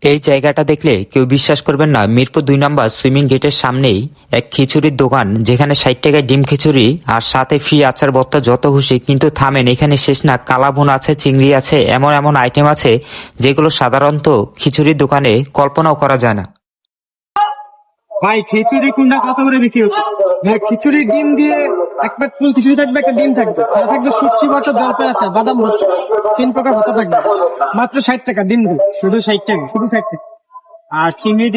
এই জায়গাটা দেখলে কেউ বিশ্বাস করবেন না, মিরপুর 2 নম্বর সুইমিং গেটের সামনেই এক খিচুড়ির দোকান, যেখানে 60 টাকায় ডিম খিচুড়ি আর সাথে ফ্রি আচার ভর্তা যত খুশি। কিন্তু থামেন, এখানে শেষ না, কালাভুন আছে, চিংড়ি আছে, এমন এমন আইটেম আছে যেগুলো সাধারণত খিচুড়ির দোকানে কল্পনাও করা যায় না। ভাই খিচুড়ি কোনটা কত করে বিক্রি হচ্ছে? ভাই খিচুড়ি ডিম দিয়ে এক প্লেট ফুল খিচুড়ি থাকবে, একটা ডিম থাকবে, সাথে থাকবে শুটকি ভর্তা, জলপাই আছে, বাদাম ভর্তা, 3 প্রকার ভর্তা থাকবে, মাত্র 60 টাকা ডিম দিয়ে। শুধু 60 টাকা, শুধু 60 টাকা। আর চিংড়ি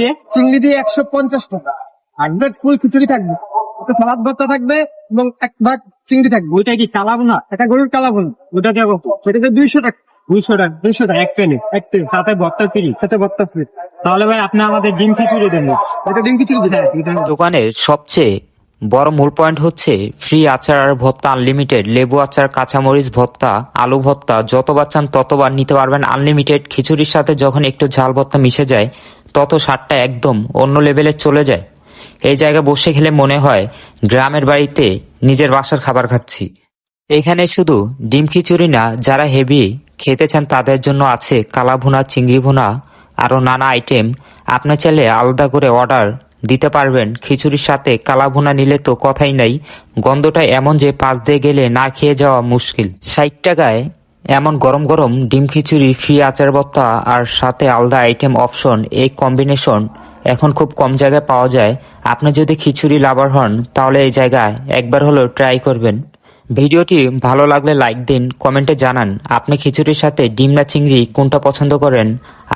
দিয়ে 150 টাকা। আর প্লেট ফুল খিচুড়ি থাকবে, একটা সালাদ ভর্তা থাকবে এবং এক ভাগ চিংড়ি থাকবে। ওইটা কি কালাভুনা? এটা গরুর কালাভুনা। ওইটা দিয়ে ওইটাতে 200 টাকা। 200 টাকা এক প্লেট, সাথে ভর্তা ফ্রি, সাথে ভর্তা ফ্রি। তাহলে ভাই আপনি আমাদের ডিম খিচুড়ি দেন। এটা ডিম খিচুড়ি দিন। হ্যাঁ, এটা নিন। দোকানের সবচেয়ে বড় মূল পয়েন্ট হচ্ছে ফ্রি আচার আর ভর্তা আনলিমিটেড, লেবু আচার, কাঁচামরিচ ভর্তা, আলু ভর্তা, যতবার চান ততবার নিতে পারবেন আনলিমিটেড। খিচুড়ির সাথে যখন একটু ঝাল ভর্তা মিশে যায়, তত স্বাদটা একদম অন্য লেভেলে চলে যায়। এই জায়গায় বসে খেলে মনে হয় গ্রামের বাড়িতে নিজের বাসার খাবার খাচ্ছি। এখানে শুধু ডিম খিচুড়ি না, যারা হেভি খেতে চান তাদের জন্য আছে কালা ভুনা, চিংড়ি ভুনা, আরও নানা আইটেম। আপনি চাইলে আলাদা করে অর্ডার দিতে পারবেন। খিচুড়ির সাথে কালা ভুনা নিলে তো কথাই নাই, গন্ধটা এমন যে পাশ দিয়ে গেলে না খেয়ে যাওয়া মুশকিল। 60 টাকায় এমন গরম গরম ডিম খিচুড়ি, ফ্রি আচার ভর্তা আর সাথে আলাদা আইটেম অপশন, এই কম্বিনেশন এখন খুব কম জায়গায় পাওয়া যায়। আপনি যদি খিচুড়ি লাভার হন তাহলে এই জায়গায় একবার হলেও ট্রাই করবেন। ভিডিওটি ভালো লাগলে লাইক দিন, কমেন্টে জানান আপনি খিচুড়ির সাথে ডিম না চিংড়ি কোনটা পছন্দ করেন।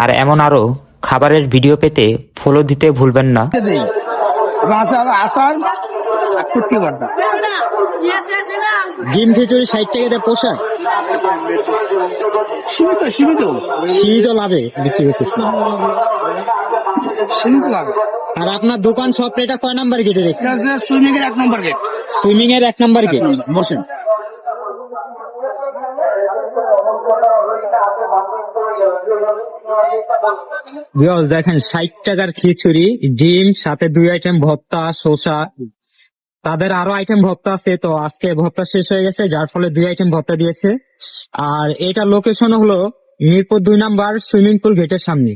আর এমন আরো খাবারের ভিডিও পেতে ফলো দিতে ভুলবেন না। ডিম খিচুড়ি 60 টাকাতে পোষায়? সীমিত লাভে বিক্রি হচ্ছে। আর আপনার দোকান সব এটা কয় নাম্বার গেটে রেখে? সুইমিং এর 1 নম্বর গেট। সুইমিং এর 1 নম্বর গেট। বসেন। দেখেন 60 টাকার খিচুড়ি, ডিম, সাথে 2 আইটেম ভর্তা, শসা। তাদের আরো আইটেম ভর্তা আছে, তো আজকে ভর্তা শেষ হয়ে গেছে, যার ফলে 2 আইটেম ভর্তা দিয়েছে। আর এটা লোকেশন হলো মিরপুর 2 নম্বর সুইমিং পুল গেটের সামনে।